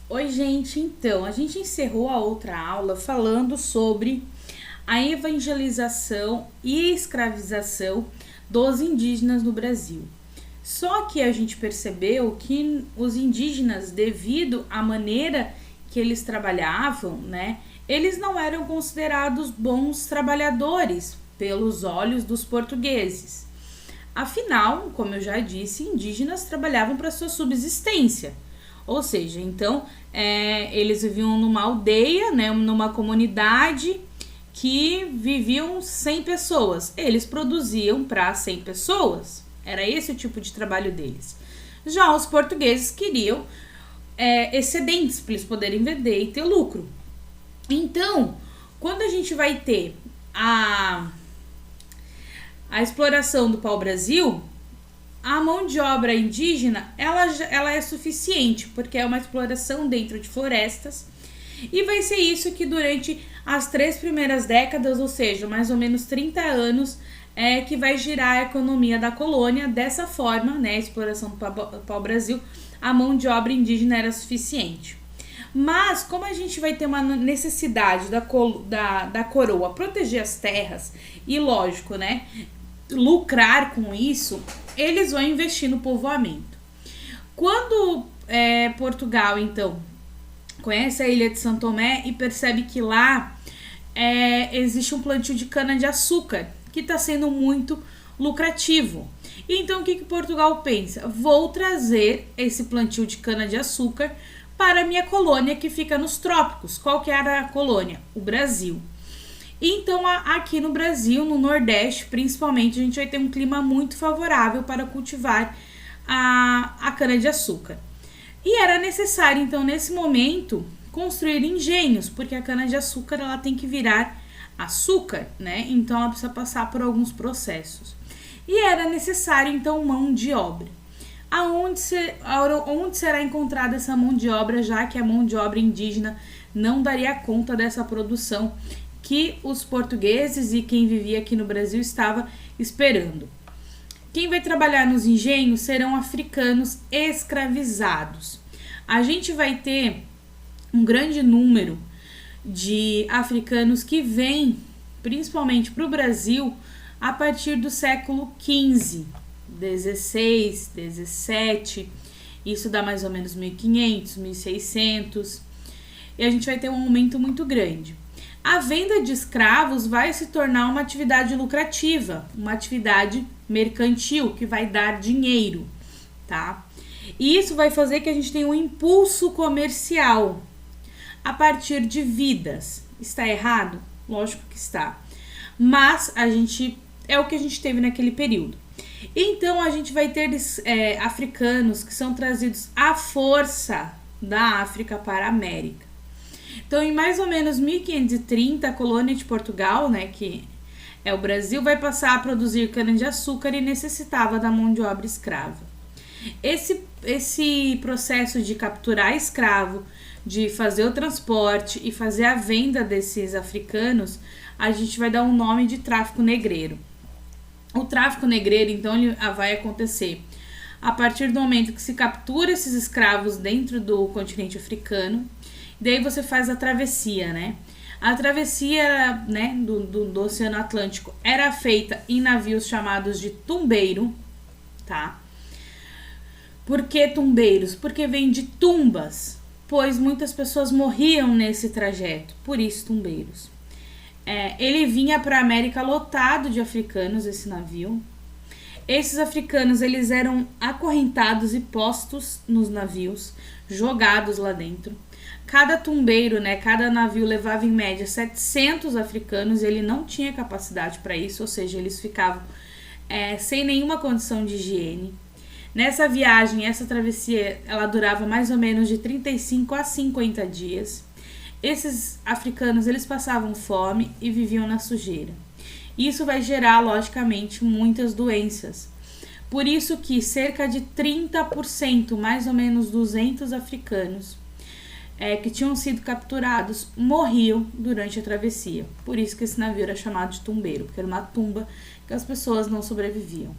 Oi, gente. Então, a gente encerrou a outra aula falando sobre a evangelização e escravização dos indígenas no Brasil. Só que a gente percebeu que os indígenas, devido à maneira que eles trabalhavam, né, eles não eram considerados bons trabalhadores pelos olhos dos portugueses. Afinal, como eu já disse, indígenas trabalhavam para sua subsistência. Ou seja, então eles viviam numa aldeia, né, numa comunidade que viviam 100 pessoas. Eles produziam para 100 pessoas. Era esse o tipo de trabalho deles. Já os portugueses queriam excedentes para eles poderem vender e ter lucro. Então, quando a gente vai ter a exploração do pau-brasil, a mão de obra indígena ela é suficiente, porque é uma exploração dentro de florestas, e vai ser isso que durante as 3 primeiras décadas, ou seja, mais ou menos 30 anos, que vai girar a economia da colônia. Dessa forma, né, a exploração do pau-brasil, a mão de obra indígena era suficiente. Mas, como a gente vai ter uma necessidade da coroa proteger as terras e, lógico, né, lucrar com isso, eles vão investir no povoamento. Quando Portugal, então, conhece a ilha de São Tomé e percebe que lá existe um plantio de cana-de-açúcar que está sendo muito lucrativo. Então, o que Portugal pensa? Vou trazer esse plantio de cana-de-açúcar para a minha colônia que fica nos trópicos. Qual que era a colônia? O Brasil. Então, aqui no Brasil, no Nordeste, principalmente, a gente vai ter um clima muito favorável para cultivar a cana-de-açúcar. E era necessário, então, nesse momento, construir engenhos, porque a cana-de-açúcar ela tem que virar açúcar, né? Então, ela precisa passar por alguns processos. E era necessário, então, mão de obra. Onde será encontrada essa mão de obra, já que a mão de obra indígena não daria conta dessa produção que os portugueses e quem vivia aqui no Brasil estava esperando? Quem vai trabalhar nos engenhos serão africanos escravizados. A gente vai ter um grande número de africanos que vêm principalmente para o Brasil a partir do século XV, 16, 17, isso dá mais ou menos 1500, 1600, e a gente vai ter um aumento muito grande. A venda de escravos vai se tornar uma atividade lucrativa, uma atividade mercantil que vai dar dinheiro, tá? E isso vai fazer que a gente tenha um impulso comercial a partir de vidas. Está errado? Lógico que está. Mas é o que a gente teve naquele período. Então a gente vai ter africanos que são trazidos à força da África para a América. Então, em mais ou menos 1530, a colônia de Portugal, né, que é o Brasil, vai passar a produzir cana-de-açúcar e necessitava da mão de obra escrava. Esse processo de capturar escravo, de fazer o transporte e fazer a venda desses africanos, a gente vai dar um nome de tráfico negreiro. O tráfico negreiro, então, ele vai acontecer a partir do momento que se captura esses escravos dentro do continente africano. Daí você faz a travessia, né? A travessia, né, do Oceano Atlântico era feita em navios chamados de tumbeiro, tá? Por que tumbeiros? Porque vem de tumbas, pois muitas pessoas morriam nesse trajeto, por isso tumbeiros. Ele vinha para a América lotado de africanos, esse navio. Esses africanos, eles eram acorrentados e postos nos navios, jogados lá dentro. Cada tumbeiro, né, cada navio levava em média 700 africanos, e ele não tinha capacidade para isso, ou seja, eles ficavam sem nenhuma condição de higiene. Nessa viagem, essa travessia, ela durava mais ou menos de 35 a 50 dias. Esses africanos, eles passavam fome e viviam na sujeira. Isso vai gerar, logicamente, muitas doenças. Por isso que cerca de 30%, mais ou menos 200 africanos, que tinham sido capturados, morriam durante a travessia. Por isso que esse navio era chamado de tumbeiro, porque era uma tumba que as pessoas não sobreviviam.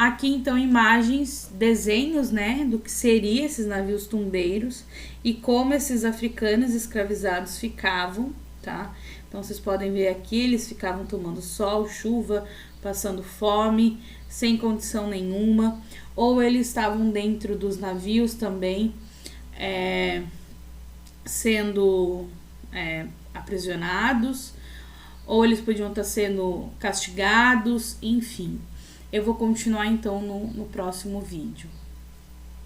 Aqui então imagens, desenhos, né, do que seriam esses navios tundeiros e como esses africanos escravizados ficavam, tá? Então vocês podem ver aqui, eles ficavam tomando sol, chuva, passando fome, sem condição nenhuma, ou eles estavam dentro dos navios também, sendo aprisionados, ou eles podiam estar sendo castigados, enfim. Eu vou continuar então no próximo vídeo.